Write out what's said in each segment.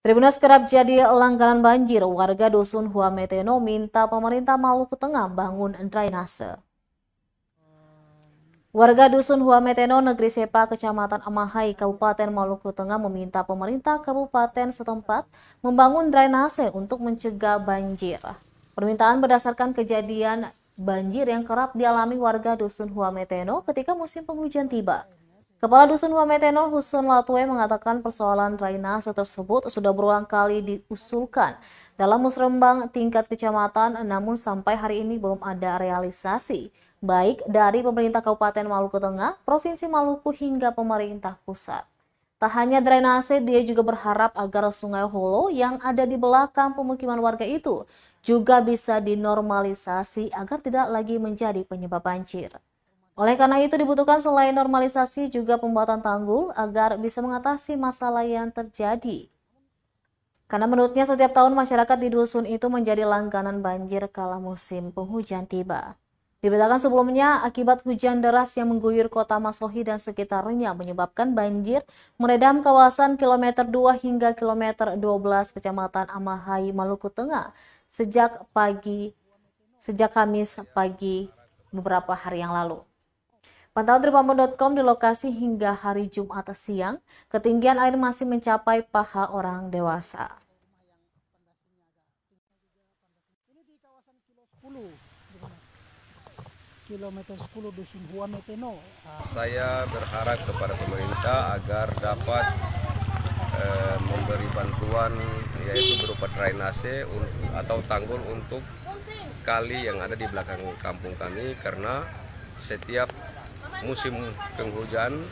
Tribunnews kerap jadi langganan banjir. Warga Dusun Huameteno minta pemerintah Maluku Tengah bangun drainase. Warga Dusun Huameteno, Negeri Sepa, Kecamatan Amahai, Kabupaten Maluku Tengah meminta pemerintah kabupaten setempat membangun drainase untuk mencegah banjir. Permintaan berdasarkan kejadian banjir yang kerap dialami warga Dusun Huameteno ketika musim penghujan tiba. Kepala Dusun Huameteno, Husun Latwe, mengatakan persoalan drainase tersebut sudah berulang kali diusulkan dalam musrembang tingkat kecamatan, namun sampai hari ini belum ada realisasi, baik dari pemerintah Kabupaten Maluku Tengah, Provinsi Maluku hingga pemerintah pusat. Tak hanya drainase, dia juga berharap agar Sungai Holo yang ada di belakang pemukiman warga itu juga bisa dinormalisasi agar tidak lagi menjadi penyebab banjir. Oleh karena itu dibutuhkan selain normalisasi juga pembuatan tanggul agar bisa mengatasi masalah yang terjadi. Karena menurutnya setiap tahun masyarakat di dusun itu menjadi langganan banjir kala musim penghujan tiba. Diberitakan sebelumnya, akibat hujan deras yang mengguyur kota Masohi dan sekitarnya menyebabkan banjir meredam kawasan kilometer 2 hingga kilometer 12 Kecamatan Amahai, Maluku Tengah sejak Kamis pagi beberapa hari yang lalu. Pantauan Tribunnews.com di lokasi hingga hari Jumat siang, ketinggian air masih mencapai paha orang dewasa. Ini di kawasan kilometer 10 Dusun Huameteno. Saya berharap kepada pemerintah agar dapat memberi bantuan, yaitu berupa drainase atau tanggul untuk kali yang ada di belakang kampung kami, karena setiap musim penghujan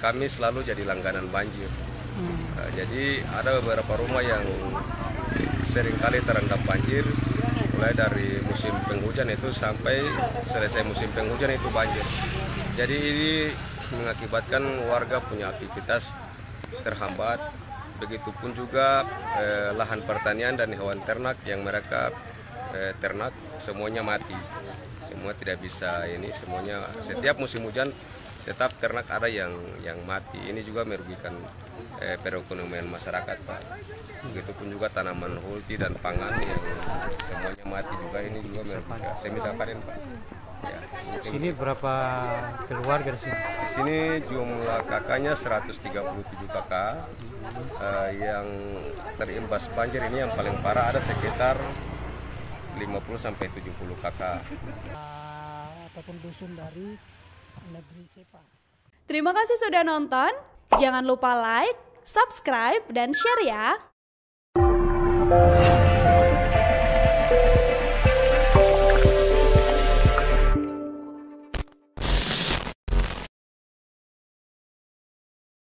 kami selalu jadi langganan banjir. Jadi ada beberapa rumah yang seringkali terendam banjir, mulai dari musim penghujan itu sampai selesai musim penghujan itu banjir. Jadi ini mengakibatkan warga punya aktivitas terhambat. Begitupun juga lahan pertanian dan hewan ternak yang mereka ternak semuanya mati. Semua tidak bisa ini, semuanya setiap musim hujan tetap ternak ada yang mati. Ini juga merugikan perekonomian masyarakat, Pak. Begitupun juga tanaman hulti dan pangan yang semuanya mati juga, ini juga merugikan. Semisal panen, Pak. Ya, sini berapa keluarga di sini? Di sini jumlah kakaknya 137 kakak yang terimbas banjir. Ini yang paling parah ada sekitar 50-70 kakak. Ataupun dusun dari Negeri Sepa. Terima kasih sudah nonton. Jangan lupa like, subscribe, dan share ya.